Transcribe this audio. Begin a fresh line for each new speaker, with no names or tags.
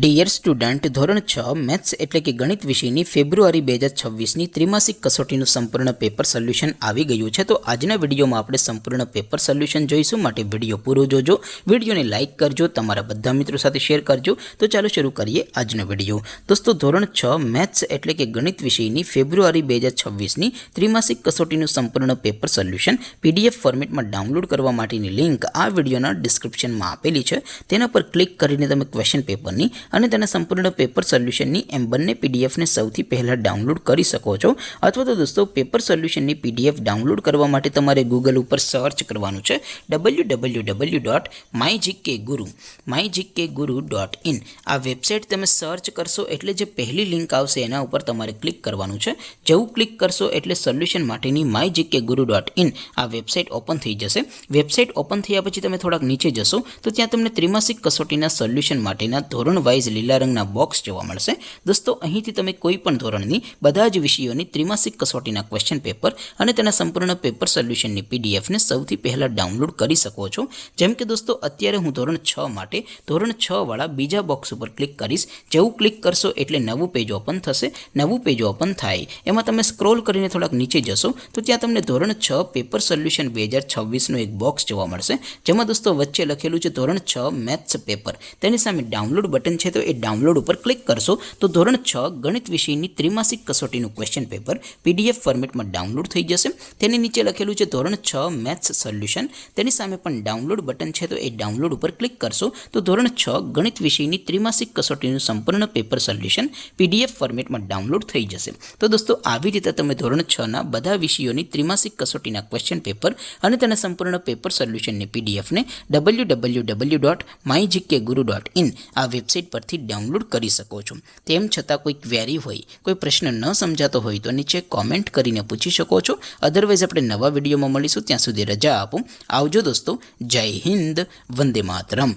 Dear student, ધોરણ 6 maths એટલે કે ગણિત વિષયની ફેબ્રુઆરી 2026ની ત્રિમાસિક કસોટીનું સંપૂર્ણ પેપર સોલ્યુશન આવી ગયું છે। તો આજના વિડીયોમાં આપણે સંપૂર્ણ પેપર સોલ્યુશન જોઈશું, માટે વિડીયો પૂરો જોજો, વિડીયોને લાઇક કરજો, તમારા બધા મિત્રો સાથે શેર કરજો। તો ચાલો શરૂ કરીએ આજનો વિડીયો। દોસ્તો, ધોરણ 6 મેથ્સ એટલે કે ગણિત વિષયની ફેબ્રુઆરી 2026ની ત્રિમાસિક કસોટીનું સંપૂર્ણ પેપર સોલ્યુશન PDF ફોર્મેટમાં ડાઉનલોડ કરવા માટેની લિંક આ વિડીયોના ડિસ્ક્રિપ્શનમાં આપેલી છે। તેના પર ક્લિક કરીને તમે ક્વેશ્ચન પેપરની અને તેના સંપૂર્ણ પેપર સોલ્યુશનની એમ બંને પીડીએફને સૌથી પહેલાં ડાઉનલોડ કરી શકો છો। અથવા તો દોસ્તો, પેપર સોલ્યુશનની PDF ડાઉનલોડ કરવા માટે તમારે ગૂગલ ઉપર સર્ચ કરવાનું છે www.mygkguru.in। આ વેબસાઇટ તમે સર્ચ કરશો એટલે જે પહેલી લિંક આવશે એના ઉપર તમારે ક્લિક કરવાનું છે। જેવું ક્લિક કરશો એટલે સોલ્યુશન માટેની mygkguru.in આ વેબસાઇટ ઓપન થઈ જશે। વેબસાઇટ ઓપન થયા પછી તમે થોડાક નીચે જશો તો ત્યાં તમને ત્રિમાસિક કસોટીના સોલ્યુશન માટેના ધોરણ વાઇઝ લીલા રંગના બોક્સ જોવા મળશે। દોસ્તો, અહીંથી તમે કોઈ પણ ધોરણની બધા જ વિષયોની ત્રિમાસિક કસોટીના ક્વેશ્ચન પેપર અને તેના સંપૂર્ણ પેપર સોલ્યુશનની પીડીએફને સૌથી પહેલાં ડાઉનલોડ કરી શકો છો। જેમ કે દોસ્તો, અત્યારે હું ધોરણ 6 માટે ધોરણ 6 વાળા બીજા બોક્સ ઉપર ક્લિક કરીશ। જેવું ક્લિક કરશો એટલે નવું પેજ ઓપન થશે। નવું પેજ ઓપન થાય એમાં તમે સ્ક્રોલ કરીને થોડાક નીચે જશો તો ત્યાં તમને ધોરણ 6 પેપર સોલ્યુશન 2026નું એક બોક્સ જોવા મળશે, જેમાં દોસ્તો વચ્ચે લખેલું છે ધોરણ 6 મેથ્સ પેપર। તેની સામે ડાઉનલોડ બટન છે, તો એ ડાઉનલોડ ઉપર ક્લિક કરશો તો ધોરણ 6 ગણિત વિષયની ત્રિમાસિક કસોટીનું ક્વેશ્ચન પેપર PDF ફોર્મેટમાં ડાઉનલોડ થઈ જશે। તેની નીચે લખેલું છે ધોરણ 6 મેથ્સ સોલ્યુશન, તેની સામે પણ ડાઉનલોડ બટન છે, તો એ ડાઉનલોડ ઉપર ક્લિક કરશો તો ધોરણ 6 ગણિત વિષયની ત્રિમાસિક કસોટીનું સંપૂર્ણ પેપર સોલ્યુશન PDF ફોર્મેટમાં ડાઉનલોડ થઈ જશે। તો દોસ્તો, આવી રીતે તમે ધોરણ 6ના બધા વિષયોની ત્રિમાસિક કસોટીના ક્વેશ્ચન પેપર અને તેના સંપૂર્ણ પેપર સોલ્યુશનની પીડીએફને www.mygkguru.in આ વેબસાઇટ પરથી ડાઉનલોડ કરી શકો છો। તેમ છતાં કોઈ ક્વેરી હોય, કોઈ પ્રશ્ન ન સમજાતો હોય તો નીચે કોમેન્ટ કરીને પૂછી શકો છો। અધરવાઇઝ આપણે નવા વિડીયોમાં મળીશું, ત્યાં સુધી રજા આપો। આવજો દોસ્તો, જય હિન્દ, વંદે માતરમ।